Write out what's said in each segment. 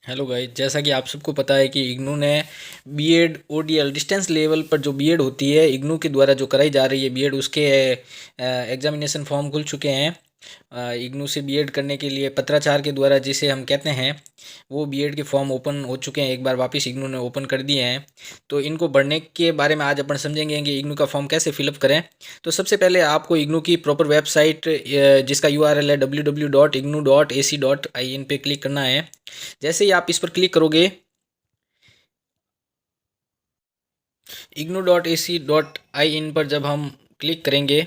Hello guys, जैसा कि आप सबको पता है कि इग्नू ने बीएड ओडीएल डिस्टेंस लेवल पर जो बीएड होती है इग्नू के द्वारा जो कराई जा रही है बीएड, उसके एग्जामिनेशन फॉर्म खुल चुके हैं। इग्नू से बीएड करने के लिए पत्राचार के द्वारा जिसे हम कहते हैं, वो बीएड के फॉर्म ओपन हो चुके हैं। एक बार वापस इग्नू ने ओपन कर दिए हैं, तो इनको भरने के बारे में आज अपन समझेंगे कि इग्नू का फॉर्म कैसे फिलअप करें। तो सबसे पहले आपको इग्नू की प्रॉपर वेबसाइट, जिसका यूआरएल है www.ignu.ac.in पे क्लिक करना है। जैसे ही आप इस पर क्लिक करोगे, ignu.ac.in पर जब हम क्लिक करेंगे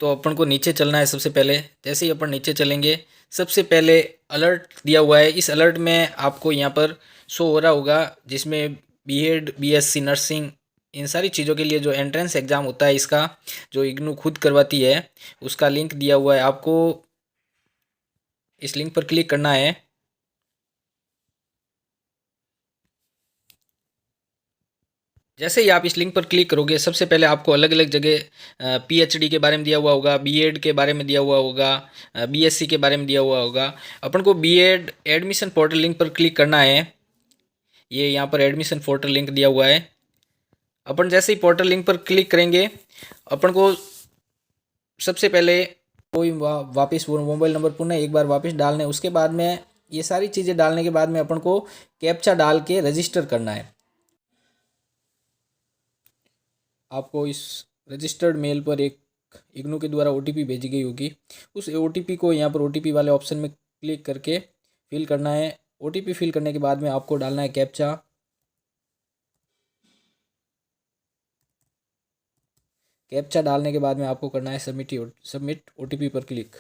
तो अपन को नीचे चलना है। सबसे पहले जैसे ही अपन नीचे चलेंगे, सबसे पहले अलर्ट दिया हुआ है। इस अलर्ट में आपको यहाँ पर शो हो रहा होगा, जिसमें बीएड बीएससी नर्सिंग इन सारी चीज़ों के लिए जो एंट्रेंस एग्ज़ाम होता है, इसका जो इग्नू खुद करवाती है, उसका लिंक दिया हुआ है। आपको इस लिंक पर क्लिक करना है। जैसे ही आप इस लिंक पर क्लिक करोगे, सबसे पहले आपको अलग अलग जगह पीएचडी के बारे में दिया हुआ होगा, बीएड के बारे में दिया हुआ होगा, बीएससी के बारे में दिया हुआ होगा। अपन को बीएड एडमिशन पोर्टल लिंक पर क्लिक करना है। ये यहाँ पर एडमिशन पोर्टल लिंक दिया हुआ है। अपन जैसे ही पोर्टल लिंक पर क्लिक करेंगे, अपन को सबसे पहले कोई वापस वो मोबाइल नंबर पुनः एक बार वापस डालना है। उसके बाद में ये सारी चीज़ें डालने के बाद में अपन को कैप्चा डाल के रजिस्टर करना है। आपको इस रजिस्टर्ड मेल पर एक इग्नू के द्वारा ओटीपी भेजी गई होगी। उस ओटीपी को यहाँ पर ओटीपी वाले ऑप्शन में क्लिक करके फिल करना है। ओटीपी फिल करने के बाद में आपको डालना है कैप्चा। कैप्चा डालने के बाद में आपको करना है सबमिट ओटीपी पर क्लिक।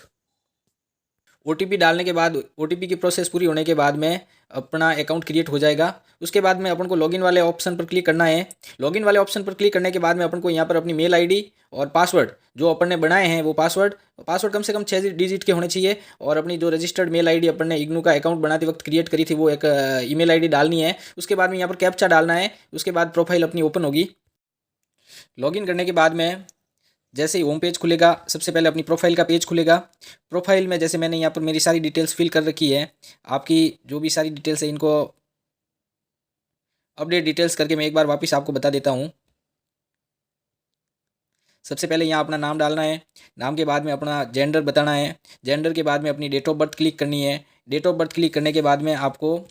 ओटीपी डालने के बाद ओटीपी की प्रोसेस पूरी होने के बाद में अपना अकाउंट क्रिएट हो जाएगा। उसके बाद में अपन को लॉगिन वाले ऑप्शन पर क्लिक करना है। लॉगिन वाले ऑप्शन पर क्लिक करने के बाद में अपन को यहाँ पर अपनी मेल आईडी और पासवर्ड जो अपन ने बनाए हैं, वो पासवर्ड पासवर्ड कम से कम 6 डिजिट के होने चाहिए। और अपनी जो रजिस्टर्ड मेल आईडी अपन ने इग्नू का अकाउंट बनाते वक्त क्रिएट करी थी, वो एक ईमेल आईडी डालनी है। उसके बाद में यहाँ पर कैप्चा डालना है। उसके बाद प्रोफाइल अपनी ओपन होगी। लॉगिन करने के बाद में जैसे ही होम पेज खुलेगा, सबसे पहले अपनी प्रोफाइल का पेज खुलेगा। प्रोफाइल में जैसे मैंने यहाँ पर मेरी सारी डिटेल्स फिल कर रखी है, आपकी जो भी सारी डिटेल्स है इनको अपडेट डिटेल्स करके मैं एक बार वापस आपको बता देता हूँ। सबसे पहले यहाँ अपना नाम डालना है। नाम के बाद में अपना जेंडर बताना है। जेंडर के बाद में अपनी डेट ऑफ बर्थ क्लिक करनी है। डेट ऑफ बर्थ क्लिक करने के बाद में आपको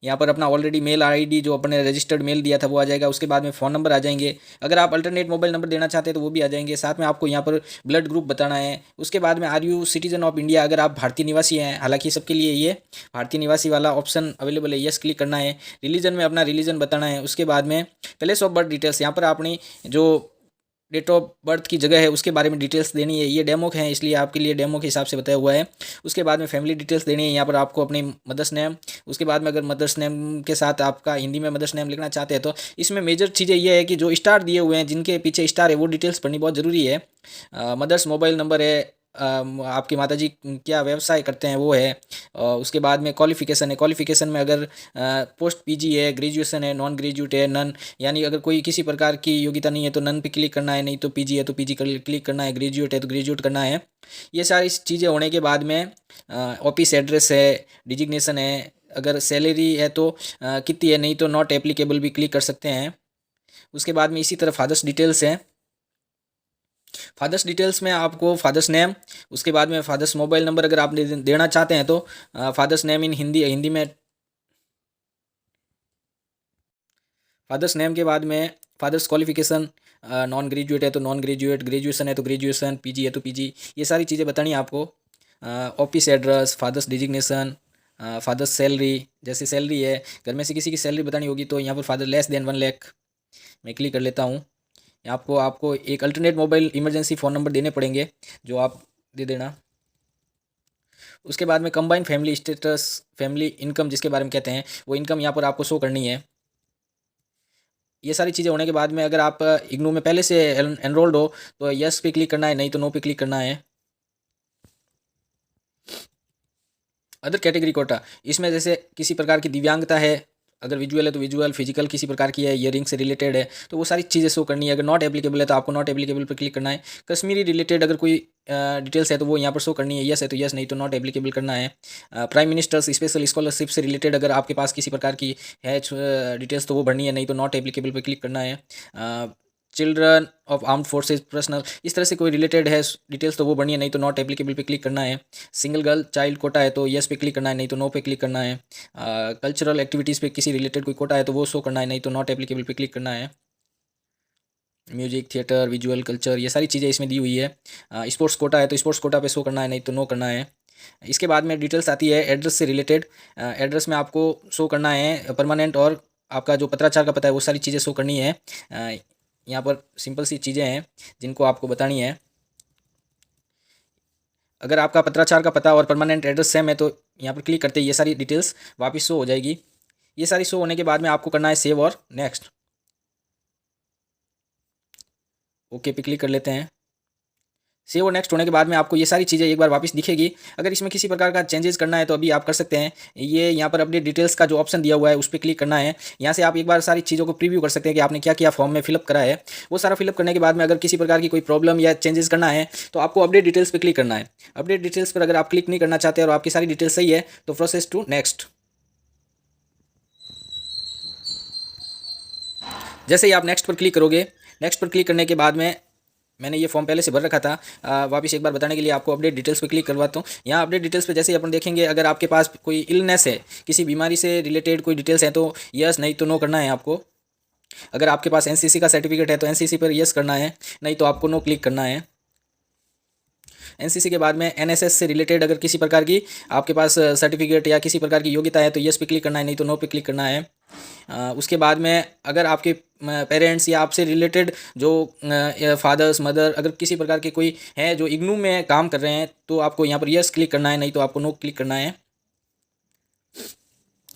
यहाँ पर अपना ऑलरेडी मेल आईडी जो अपने रजिस्टर्ड मेल दिया था वो आ जाएगा। उसके बाद में फ़ोन नंबर आ जाएंगे। अगर आप अल्टरनेट मोबाइल नंबर देना चाहते हैं तो वो भी आ जाएंगे। साथ में आपको यहाँ पर ब्लड ग्रुप बताना है। उसके बाद में are you citizen of India, अगर आप भारतीय निवासी हैं, हालांकि सबके लिए ये भारतीय निवासी वाला ऑप्शन अवेलेबल है, यस क्लिक करना है। रिलीजन में अपना रिलीजन बताना है। उसके बाद में प्लेस ऑफ बर्थ डिटेल्स, यहाँ पर अपनी जो डेट ऑफ बर्थ की जगह है उसके बारे में डिटेल्स देनी है। ये डेमो है, इसलिए आपके लिए डेमो के हिसाब से बताया हुआ है। उसके बाद में फैमिली डिटेल्स देनी है। यहाँ पर आपको अपनी मदर्स नेम, उसके बाद में अगर मदर्स नेम के साथ आपका हिंदी में मदर्स नेम लिखना चाहते हैं तो इसमें मेजर चीज़ें ये है कि जो स्टार दिए हुए हैं, जिनके पीछे स्टार है, वो डिटेल्स पढ़नी बहुत ज़रूरी है। मदर्स मोबाइल नंबर है, आपकी माताजी क्या व्यवसाय करते हैं वो है। उसके बाद में क्वालिफिकेशन है। क्वालिफिकेशन में अगर पोस्ट पीजी है, ग्रेजुएशन है, नॉन ग्रेजुएट है, नन, यानी अगर कोई किसी प्रकार की योग्यता नहीं है तो नन पे क्लिक करना है, नहीं तो पीजी है तो पीजी क्लिक करना है, ग्रेजुएट है तो ग्रेजुएट करना है। ये सारी चीज़ें होने के बाद में ऑफिस एड्रेस है, डिजिग्नेशन है, अगर सैलरी है तो कितनी है, नहीं तो नॉट एप्लीकेबल भी क्लिक कर सकते हैं। उसके बाद में इसी तरह फादर्स डिटेल्स हैं। फादर्स डिटेल्स में आपको फादर्स नेम, उसके बाद में फादर्स मोबाइल नंबर अगर आप देना चाहते हैं तो father's name in Hindi, Hindi में फादर्स नेम के बाद में फादर्स क्वालिफिकेशन, नॉन ग्रेजुएट है तो नॉन ग्रेजुएट, ग्रेजुएशन है तो ग्रेजुएशन, पीजी है तो पीजी, ये सारी चीज़ें बतानी है आपको। Office address, father's designation, father's salary, जैसे सैलरी है, घर में से किसी की सैलरी बतानी होगी तो यहाँ पर फादर लेस देन 1 लाख मैं क्लिक कर लेता हूँ। आपको आपको एक alternate mobile emergency phone number देने पड़ेंगे, जो आप दे देना। उसके बाद में combine family status, family income जिसके बारे में कहते हैं, वो इनकम यहाँ पर आपको शो करनी है। ये सारी चीज़ें होने के बाद में अगर आप इग्नू में पहले से एनरोल्ड हो तो यस पे क्लिक करना है, नहीं तो नो पे क्लिक करना है। अदर कैटेगरी कोटा, इसमें जैसे किसी प्रकार की दिव्यांगता है अगर विजुअल है तो विजुअल, फिजिकल किसी प्रकार की है, ईयरिंग से रिलेटेड है तो वो सारी चीज़ें शो करनी है। अगर नॉट एप्लीकेबल है तो आपको नॉट एप्लीकेबल पर क्लिक करना है। कश्मीरी रिलेटेड अगर कोई डिटेल्स है तो वो यहाँ पर शो करनी है, यस है तो यस, नहीं तो नॉट एप्लीकेबल करना है। प्राइम मिनिस्टर्स स्पेशल स्कॉलरशिप से रिलेटेड अगर आपके पास किसी प्रकार की है डिटेल्स तो वो भरनी है, नहीं तो नॉट एप्लीकेबल पर क्लिक करना है। Children of armed forces personal, इस तरह से कोई रिलेटेड है डिटेल्स तो वो भरनी है, नहीं तो नॉट एप्लीकेबल पे क्लिक करना है। सिंगल गर्ल चाइल्ड कोटा है तो यस पे क्लिक करना है, नहीं तो नो पे क्लिक करना है। कल्चरल एक्टिविटीज़ पे किसी रिलेटेड कोई कोटा है तो वो शो करना है, नहीं तो नॉट एप्लीकेबल पे क्लिक करना है। म्यूजिक, थिएटर, विजुअल, कल्चर, ये सारी चीज़ें इसमें दी हुई है। स्पोर्ट्स कोटा है तो स्पोर्ट्स कोटा पे शो करना है, नहीं तो नो करना है। इसके बाद में डिटेल्स आती है एड्रेस से रिलेटेड। एड्रेस में आपको शो करना है परमानेंट और आपका जो पत्राचार का पता है वो सारी चीज़ें शो करनी है। यहाँ पर सिंपल सी चीज़ें हैं जिनको आपको बतानी है। अगर आपका पत्राचार का पता और परमानेंट एड्रेस सेम है तो यहाँ पर क्लिक करते ही ये सारी डिटेल्स वापस शो हो जाएगी। ये सारी शो होने के बाद में आपको करना है सेव और नेक्स्ट। ओके पे क्लिक कर लेते हैं। सेव और नेक्स्ट होने के बाद में आपको ये सारी चीज़ें एक बार वापस दिखेगी। अगर इसमें किसी प्रकार का चेंजेस करना है तो अभी आप कर सकते हैं। ये यहाँ पर अपडेट डिटेल्स का जो ऑप्शन दिया हुआ है उस पर क्लिक करना है। यहाँ से आप एक बार सारी चीज़ों को प्रीव्यू कर सकते हैं कि आपने क्या क्या फॉर्म में फिलअप करा है। वो सारा फिलअप करने के बाद में अगर किसी प्रकार की कोई प्रॉब्लम या चेंजेस करना है तो आपको अपडेट डिटेल्स पर क्लिक करना है। अपडेट डिटेल्स पर अगर आप क्लिक नहीं करना चाहते और आपकी सारी डिटेल्स सही है तो प्रोसेस टू नेक्स्ट। जैसे ही आप नेक्स्ट पर क्लिक करोगे, नेक्स्ट पर क्लिक करने के बाद में मैंने ये फॉर्म पहले से भर रखा था, वापस एक बार बताने के लिए आपको अपडेट डिटेल्स पे क्लिक करवाता हूँ। यहाँ अपडेट डिटेल्स पे जैसे ही अपन देखेंगे अगर आपके पास कोई इलनेस है, किसी बीमारी से रिलेटेड कोई डिटेल्स है तो यस, नहीं तो नो करना है आपको। अगर आपके पास एनसीसी का सर्टिफिकेट है तो एनसीसी पर यस करना है, नहीं तो आपको नो क्लिक करना है। एनसीसी के बाद में एनएसएस से रिलेटेड अगर किसी प्रकार की आपके पास सर्टिफिकेट या किसी प्रकार की योग्यता है तो यस पे क्लिक करना है, नहीं तो नो पे क्लिक करना है। उसके बाद में अगर आपके पेरेंट्स या आपसे रिलेटेड जो फादर्स मदर अगर किसी प्रकार के कोई है जो इग्नू में काम कर रहे हैं तो आपको यहाँ पर यस क्लिक करना है, नहीं तो आपको नो क्लिक करना है।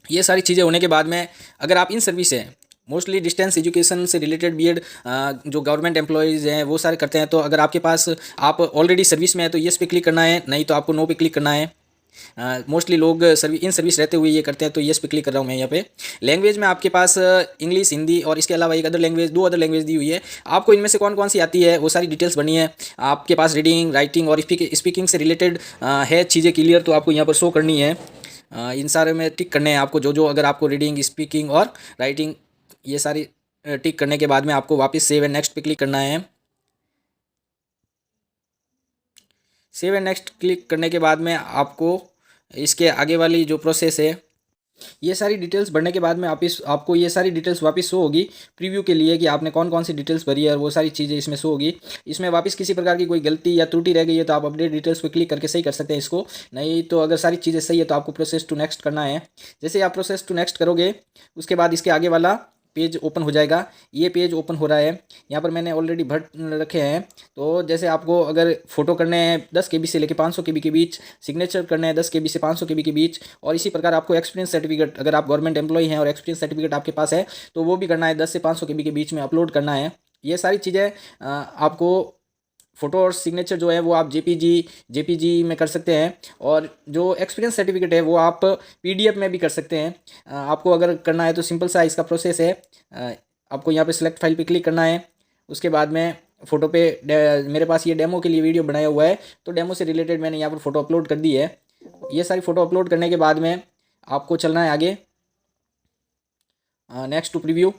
ये सारी चीज़ें होने के बाद में अगर आप इन सर्विस है मोस्टली डिस्टेंस एजुकेशन से रिलेटेड बीएड जो गवर्नमेंट एम्प्लॉयज़ हैं वो सारे करते हैं, तो अगर आपके पास आप ऑलरेडी सर्विस में है तो यस पे क्लिक करना है, नहीं तो आपको नो पे क्लिक करना है। मोस्टली लोग इन सर्विस रहते हुए ये करते हैं तो यस पे क्लिक कर रहा हूँ मैं यहाँ पे। लैंग्वेज में आपके पास इंग्लिश, हिंदी और इसके अलावा एक अदर लैंग्वेज, 2 अदर लैंग्वेज दी हुई है। आपको इनमें से कौन कौन सी आती है वो सारी डिटेल्स बनी है। आपके पास रीडिंग, राइटिंग और स्पीकिंग से रिलेटेड है चीज़ें क्लियर तो आपको यहाँ पर शो करनी है। इन सारे में टिक करने हैं आपको जो अगर आपको रीडिंग, स्पीकिंग और राइटिंग ये सारी टिक करने के बाद में आपको वापस सेव एंड नेक्स्ट पे क्लिक करना है। सेव एंड नेक्स्ट क्लिक करने के बाद में आपको इसके आगे वाली जो प्रोसेस है ये सारी डिटेल्स भरने के बाद में आपको ये सारी डिटेल्स वापस शो होगी प्रीव्यू के लिए कि आपने कौन कौन सी डिटेल्स भरी है और वो सारी चीज़ें इसमें शो होगी। इसमें वापस किसी प्रकार की कोई गलती या त्रुटि रह गई है तो आप अपडेट डिटेल्स पे क्लिक करके सही कर सकते हैं इसको, नहीं तो अगर सारी चीज़ें सही है तो आपको प्रोसेस टू नेक्स्ट करना है। जैसे आप प्रोसेस टू नेक्स्ट करोगे उसके बाद इसके आगे वाला पेज ओपन हो जाएगा। ये पेज ओपन हो रहा है, यहाँ पर मैंने ऑलरेडी भर रखे हैं। तो जैसे आपको अगर फ़ोटो करने हैं 10 KB से लेकर 500 KB के बीच, सिग्नेचर करने हैं 10 KB से 500 KB के बीच, और इसी प्रकार आपको एक्सपीरियंस सर्टिफिकेट अगर आप गवर्नमेंट एम्प्लॉय हैं और एक्सपीरियंस सर्टिफिकेट आपके पास है तो वो भी करना है, 10 से 500 KB के बीच में अपलोड करना है। ये सारी चीज़ें आपको फ़ोटो और सिग्नेचर जो है वो आप जेपीजी में कर सकते हैं, और जो एक्सपीरियंस सर्टिफिकेट है वो आप पीडीएफ में भी कर सकते हैं। आपको अगर करना है तो सिंपल सा इसका प्रोसेस है। आपको यहाँ पे सिलेक्ट फाइल पे क्लिक करना है। उसके बाद में फ़ोटो पे मेरे पास ये डेमो के लिए वीडियो बनाया हुआ है तो डेमो से रिलेटेड मैंने यहाँ पर फ़ोटो अपलोड कर दी है। ये सारी फ़ोटो अपलोड करने के बाद में आपको चलना है आगे नेक्स्ट टू प्रीव्यू।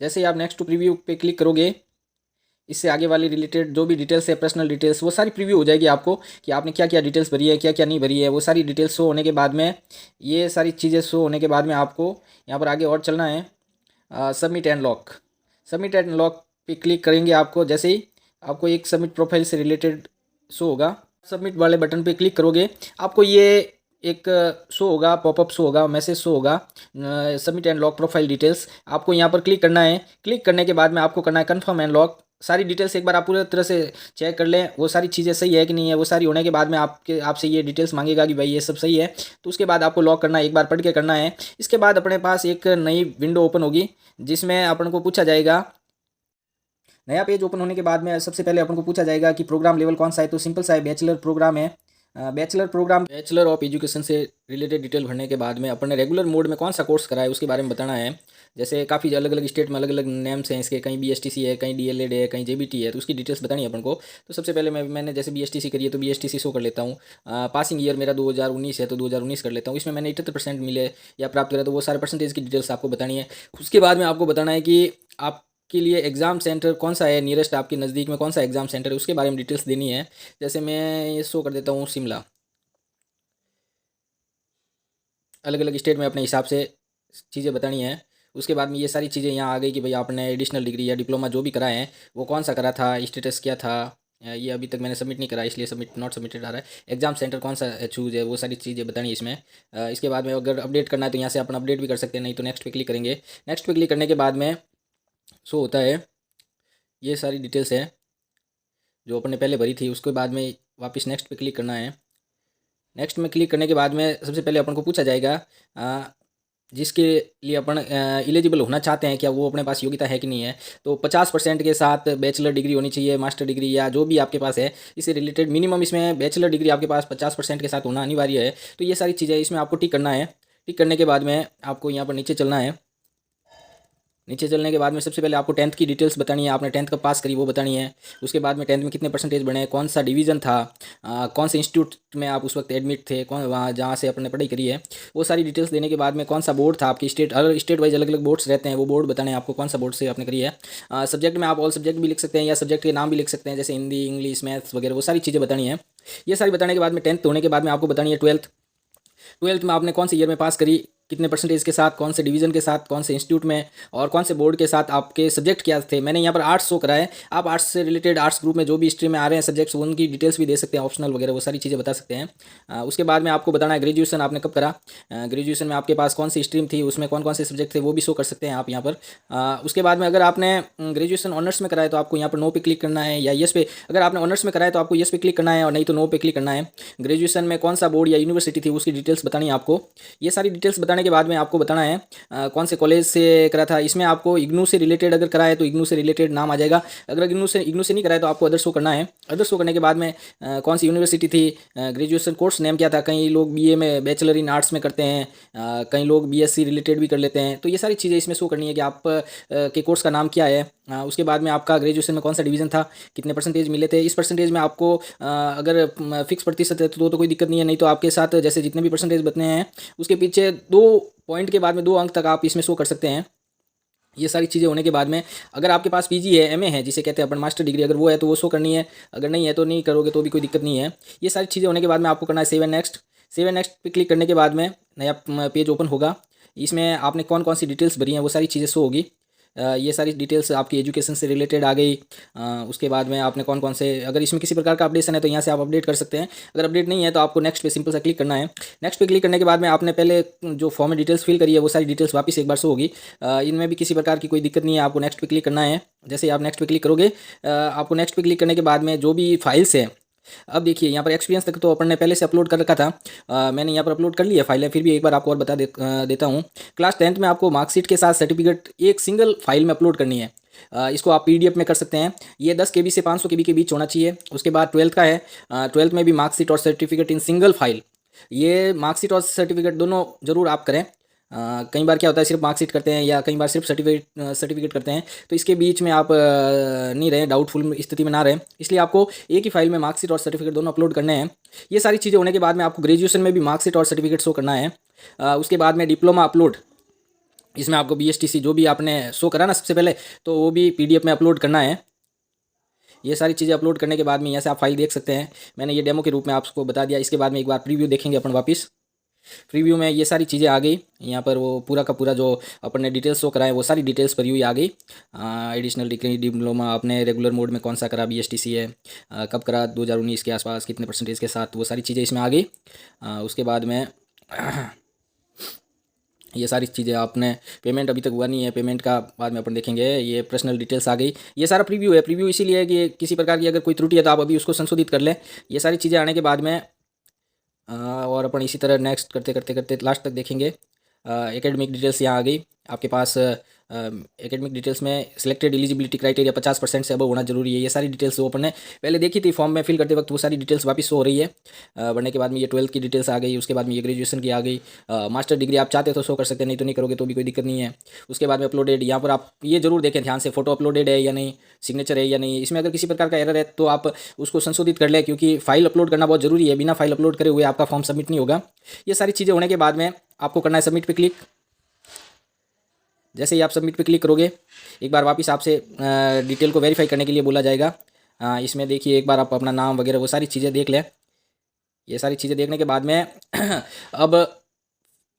जैसे ही आप नेक्स्ट टू प्रीव्यू पे क्लिक करोगे इससे आगे वाली रिलेटेड जो भी डिटेल्स है, पर्सनल डिटेल्स, वो सारी प्रीव्यू हो जाएगी आपको कि आपने क्या क्या डिटेल्स भरी है, क्या क्या नहीं भरी है। वो सारी डिटेल्स शो होने के बाद में ये सारी चीज़ें शो होने के बाद में आपको यहाँ पर आगे और चलना है submit and lock. Submit and lock पे क्लिक करेंगे आपको, जैसे ही आपको एक सबमिट प्रोफाइल से रिलेटेड शो होगा। सबमिट वाले बटन पे क्लिक करोगे आपको ये एक शो होगा, पॉपअप शो होगा, मैसेज शो होगा submit and lock profile details. आपको यहाँ पर क्लिक करना है। क्लिक करने के बाद में आपको करना है कन्फर्म एंड लॉक। सारी डिटेल्स एक बार आप पूरी तरह से चेक कर लें वो सारी चीज़ें सही है कि नहीं है। वो सारी होने के बाद में आपसे ये डिटेल्स मांगेगा कि भाई ये सब सही है, तो उसके बाद आपको लॉक करना है, एक बार पढ़ के करना है। इसके बाद अपने पास एक नई विंडो ओपन होगी जिसमें अपन को पूछा जाएगा, नया पेज ओपन होने के बाद में सबसे पहले अपन को पूछा जाएगा कि प्रोग्राम लेवल कौन सा है। तो सिंपल सा है, बैचलर प्रोग्राम है। Bachelor program, bachelor of education से रिलेटेड डिटेल भरने के बाद में अपन ने रेगुलर मोड में कौन सा कोर्स करा है उसके बारे में बताना है। जैसे काफ़ी अलग अलग स्टेट में अलग अलग नेम्स हैं इसके, कहीं बीएसटीसी है, कहीं डीएलएड है, कहीं जेबीटी है, तो उसकी डिटेल्स बतानी है अपन को। तो सबसे पहले मैंने जैसे बीएसटीसी करी है तो बीएसटीसी शो कर लेता हूँ। पासिंग ईयर मेरा 2019 है तो 2019 कर लेता हूँ। इसमें मैंने 78% मिले या प्राप्त करा, तो वो सारे परसेंटेज की डिटेल्स आपको बतानी है। उसके बाद में आपको बताना है कि आप के लिए एग्ज़ाम सेंटर कौन सा है, नियरेस्ट आपके नज़दीक में कौन सा एग्ज़ाम सेंटर है, उसके बारे में डिटेल्स देनी है। जैसे मैं ये शो कर देता हूँ शिमला। अलग अलग स्टेट में अपने हिसाब से चीज़ें बतानी है। उसके बाद में ये सारी चीज़ें यहाँ आ गई कि भाई आपने एडिशनल डिग्री या डिप्लोमा जो भी करा है वो कौन सा करा था, स्टेटस क्या था। ये अभी तक मैंने सबमिट नहीं करा इसलिए सबमिट नॉट सबमिटेड आ रहा है। एग्जाम सेंटर कौन सा चूज है, वो सारी चीज़ें बतानी है इसमें। इसके बाद में अगर अपडेट करना है तो यहाँ से अपन अपडेट भी कर सकते हैं, नहीं तो नेक्स्ट पे क्लिक करेंगे। नेक्स्ट पे क्लिक करने के बाद में शो होता है ये सारी डिटेल्स है जो अपन ने पहले भरी थी। उसके बाद में वापस नेक्स्ट पे क्लिक करना है। नेक्स्ट में क्लिक करने के बाद में सबसे पहले अपन को पूछा जाएगा जिसके लिए अपन एलिजिबल होना चाहते हैं क्या वो अपने पास योग्यता है कि नहीं है। तो 50% के साथ बैचलर डिग्री होनी चाहिए, मास्टर डिग्री या जो भी आपके पास है इससे रिलेटेड मिनिमम इसमें बैचलर डिग्री आपके पास 50% के साथ होना अनिवार्य है। तो ये सारी चीज़ें इसमें आपको टिक करना है। टिक करने के बाद में आपको यहाँ पर नीचे चलना है। नीचे चलने के बाद में सबसे पहले आपको 10th की डिटेल्स बतानी है, आपने 10th कब पास करी वो बतानी है। उसके बाद में 10th में कितने परसेंटेज बने, कौन सा डिवीज़न था, कौन से इंस्टीट्यूट में आप उस वक्त एडमिट थे, कौन वहाँ जहाँ से आपने पढ़ाई करी है, वो सारी डिटेल्स देने के बाद में कौन सा बोर्ड था आपकी स्टेट, अलग स्टेट वाइज अलग अलग बोर्ड्स रहते हैं, वो बोर्ड बताने हैं आपको कौन सा बोर्ड से आपने करी है। सब्जेक्ट में आप ऑल सब्जेक्ट भी लिख सकते हैं या सब्जेक्ट के नाम भी लिख सकते हैं, जैसे हिंदी, इंग्लिश, मैथ्स वगैरह, वो सारी चीज़ें बतानी है। ये सारी बताने के बाद में 10th होने के बाद में आपको बतानी है 12th में आपने कौन से ईयर में पास करी, कितने परसेंटेज के साथ, कौन से डिवीज़न के साथ, कौन से इंस्टीट्यूट में और कौन से बोर्ड के साथ, आपके सब्जेक्ट क्या थे। मैंने यहाँ पर आर्ट्स शो करा है, आप आर्ट्स से रिलेटेड आर्ट्स ग्रुप में जो भी स्ट्रीम में आ रहे हैं सब्जेक्ट्स उनकी डिटेल्स भी दे सकते हैं, ऑप्शनल वगैरह वो सारी चीज़ें बता सकते हैं। उसके बाद में आपको बताना है ग्रेजुएशन आपने कब करा, ग्रेजुएशन में आपके पास कौन सी स्ट्रीम थी, उसमें कौन कौन से सब्जेक्ट थे वो भी शो कर सकते हैं आप यहाँ पर। उसके बाद में अगर आपने ग्रेजुएशन ऑनर्स में कराया तो आपको यहाँ पर नो पे क्लिक करना है या यस पे, अगर आपने ऑनर्स में कराया तो आपको यस पे क्लिक करना है और नहीं तो नो पे क्लिक करना है। ग्रेजुएशन में कौन सा बोर्ड या यूनिवर्सिटी थी उसकी डिटेल्स बतानी है आपको। ये सारी डिटेल्स बताने के बाद में आपको बताना है कौन से कॉलेज से करा था। इसमें आपको इग्नू से रिलेटेड अगर करा है तो इग्नू से रिलेटेड नाम आ जाएगा, अगर इग्नू से नहीं करा है तो आपको अदर शो करना है। अदर शो करने के बाद में कौन सी यूनिवर्सिटी थी, ग्रेजुएशन कोर्स नेम क्या था, कई लोग बीए में बैचलर इन आर्ट्स में करते हैं, कई लोग बीएससी रिलेटेड भी कर लेते हैं। तो ये सारी चीज़ें इसमें शो करनी है कि आप के कोर्स का नाम क्या है। उसके बाद में आपका ग्रेजुएशन में कौन सा डिवीज़न था, कितने परसेंटेज मिले थे। इस परसेंटेज में आपको अगर फिक्स प्रतिशत है तो कोई दिक्कत नहीं है, नहीं तो आपके साथ जैसे जितने भी परसेंटेज बतने हैं उसके पीछे 2 पॉइंट के बाद में 2 अंक तक आप इसमें शो कर सकते हैं। ये सारी चीज़ें होने के बाद में अगर आपके पास पीजी है, एमए है जिसे कहते हैं अपन मास्टर डिग्री, अगर वो है तो वो शो करनी है, अगर नहीं है तो नहीं करोगे तो भी कोई दिक्कत नहीं है। ये सारी चीज़ें होने के बाद में आपको करना है save and next. Save and next पे क्लिक करने के बाद में नया पेज ओपन होगा। इसमें आपने कौन कौन सी डिटेल्स भरी हैं वो सारी चीज़ें शो होगी। ये सारी डिटेल्स आपकी एजुकेशन से रिलेटेड आ गई। उसके बाद में आपने कौन कौन से, अगर इसमें किसी प्रकार का अपडेशन है तो यहाँ से आप अपडेट कर सकते हैं, अगर अपडेट नहीं है तो आपको नेक्स्ट पे सिंपल सा क्लिक करना है। नेक्स्ट पे क्लिक करने के बाद में आपने पहले जो फॉर्म में डिटेल्स फिल करी है वो सारी डिटेल्स वापस एक बार शो होगी। इनमें भी किसी प्रकार की कोई दिक्कत नहीं है, आपको नेक्स्ट पे क्लिक करना है। जैसे ही आप नेक्स्ट पे क्लिक करोगे आपको नेक्स्ट पे क्लिक करने के बाद में जो भी फाइल्स है, अब देखिए यहाँ पर एक्सपीरियंस तक तो अपन ने पहले से अपलोड कर रखा था, मैंने यहाँ पर अपलोड कर लिया फाइल है, फिर भी एक बार आपको और बता देता हूँ। क्लास 10th में आपको मार्कशीट के साथ सर्टिफिकेट एक सिंगल फाइल में अपलोड करनी है। इसको आप पीडीएफ में कर सकते हैं, ये 10 KB से 500 KB के बीच होना चाहिए। उसके बाद 12th का है, 12th में भी मार्कशीट और सर्टिफिकेट इन सिंगल फाइल, ये मार्कशीट और सर्टिफिकेट दोनों जरूर आप करें। कई बार क्या होता है सिर्फ मार्कशीट करते हैं या कई बार सिर्फ सर्टिफिकेट करते हैं, तो इसके बीच में आप नहीं रहें, डाउटफुल स्थिति में ना रहें, इसलिए आपको एक ही फाइल में मार्कशीट और सर्टिफिकेट दोनों अपलोड करने हैं। ये सारी चीज़ें होने के बाद में आपको ग्रेजुएशन में भी मार्कशीट और सर्टिफिकेट शो करना है। उसके बाद में डिप्लोमा अपलोड, इसमें आपको बीएसटीसी जो भी आपने शो करा ना सबसे पहले, तो वो भी पीडीएफ में अपलोड करना है। ये सारी चीज़ें अपलोड करने के बाद में यहाँ से आप फाइल देख सकते हैं, मैंने ये डेमो के रूप में आपको बता दिया। इसके बाद में एक बार प्रीव्यू देखेंगे अपन वापस। प्रीव्यू में ये सारी चीज़ें आ गई, यहाँ पर वो पूरा का पूरा जो अपन ने डिटेल्स शो कराए वो सारी डिटेल्स पर हुई आ गई। एडिशनल डिग्री, डिप्लोमा आपने रेगुलर मोड में कौन सा करा, बीएसटीसी है, कब करा, 2019 के आसपास, कितने परसेंटेज के साथ, वो सारी चीज़ें इसमें आ गई। उसके बाद में ये सारी चीज़ें आपने, पेमेंट अभी तक हुआ नहीं है, पेमेंट का बाद में अपन देखेंगे। ये पर्सनल डिटेल्स आ गई। ये सारा प्रीव्यू है, प्रीव्यू इसीलिए है कि किसी प्रकार की अगर कोई त्रुटि है तो आप अभी उसको संशोधित कर लें। ये सारी चीज़ें आने के बाद में और अपन इसी तरह नेक्स्ट करते करते करते लास्ट तक देखेंगे। एकेडमिक डिटेल्स यहाँ आ गई आपके पास, एकेडमिक डिटेल्स में सिलेक्टेड एलिजिबिलिटी क्राइटेरिया 50% से अबव होना जरूरी है। ये सारी डिटेल्स जो अपन ने पहले देखी थी फॉर्म में फिल करते वक्त, वो सारी डिटेल्स वापस हो रही है। बढ़ने के बाद में ये 12th की डिटेल्स आ गई, उसके बाद में ये ग्रेजुएशन की आ गई। मास्टर डिग्री आप चाहते तो शो कर सकते हैं, नहीं तो नहीं करोगे तो भी कोई दिक्कत नहीं है। उसके बाद में अपलोडेड, यहाँ पर आप ये जरूर देखें ध्यान से, फोटो अपलोडेड है या नहीं, सिग्नेचर है या नहीं। इसमें अगर किसी प्रकार का एरर है तो आप उसको संशोधित कर लें, क्योंकि फाइल अपलोड करना बहुत जरूरी है। बिना फाइल अपलोड करे हुए आपका फॉर्म सबमिट नहीं होगा। ये सारी चीज़ें होने के बाद में आपको करना है सबमिट पे क्लिक। जैसे ही आप सबमिट पे क्लिक करोगे, एक बार वापस आपसे डिटेल को वेरीफाई करने के लिए बोला जाएगा। इसमें देखिए एक बार आप अपना नाम वगैरह वो सारी चीज़ें देख लें। ये सारी चीज़ें देखने के बाद में अब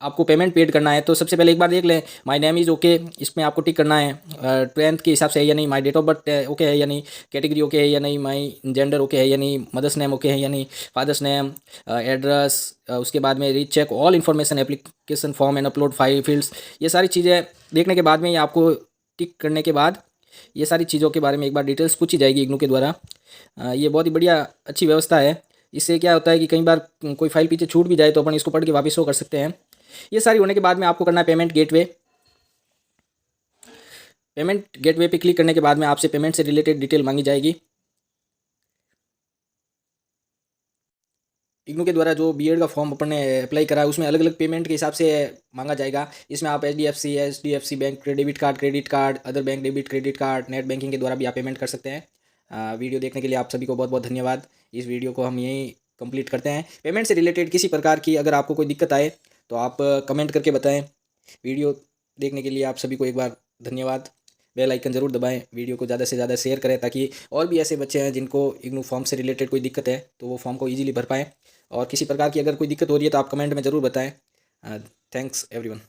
आपको पेमेंट पेड करना है। तो सबसे पहले एक बार देख लें, माय नेम इज़ ओके, इसमें आपको टिक करना है। 10th के हिसाब से है या नहीं, my date of birth okay है या नहीं, कैटेगरी ओके है या नहीं, माय जेंडर ओके है या नहीं, मदर्स नेम ओके है या नहीं, फादर्स नेम, एड्रेस। उसके बाद में reach check all information application form and upload file fields. ये सारी चीज़ें देखने के बाद में ये आपको टिक करने के बाद ये सारी चीज़ों के बारे में एक बार डिटेल्स पूछी जाएगी इग्नू के द्वारा। ये बहुत ही बढ़िया अच्छी व्यवस्था है। इससे क्या होता है कि कई बार कोई फाइल पीछे छूट भी जाए तो अपन इसको पढ़ के वापस शो कर सकते हैं। ये सारी होने के बाद में आपको करना है पेमेंट गेटवे। पेमेंट गेटवे पे क्लिक करने के बाद में आपसे पेमेंट से रिलेटेड डिटेल मांगी जाएगी। इग्नू के द्वारा जो बीएड का फॉर्म अपन ने अप्लाई करा है उसमें अलग अलग पेमेंट के हिसाब से मांगा जाएगा। इसमें आप HDFC bank debit card, credit card, other bank debit credit card, net banking के द्वारा भी आप पेमेंट कर सकते हैं। वीडियो देखने के लिए आप सभी को बहुत बहुत धन्यवाद। इस वीडियो को हम यहीं कंप्लीट करते हैं। पेमेंट से रिलेटेड किसी प्रकार की अगर आपको कोई दिक्कत आए तो आप कमेंट करके बताएं। वीडियो देखने के लिए आप सभी को एक बार धन्यवाद। बेल आइकन ज़रूर दबाएं, वीडियो को ज़्यादा से ज़्यादा शेयर करें ताकि और भी ऐसे बच्चे हैं जिनको इग्नू फॉर्म से रिलेटेड कोई दिक्कत है तो वो फॉर्म को ईजिली भर पाएँ। और किसी प्रकार की अगर कोई दिक्कत हो रही है तो आप कमेंट में ज़रूर बताएं। Thanks everyone.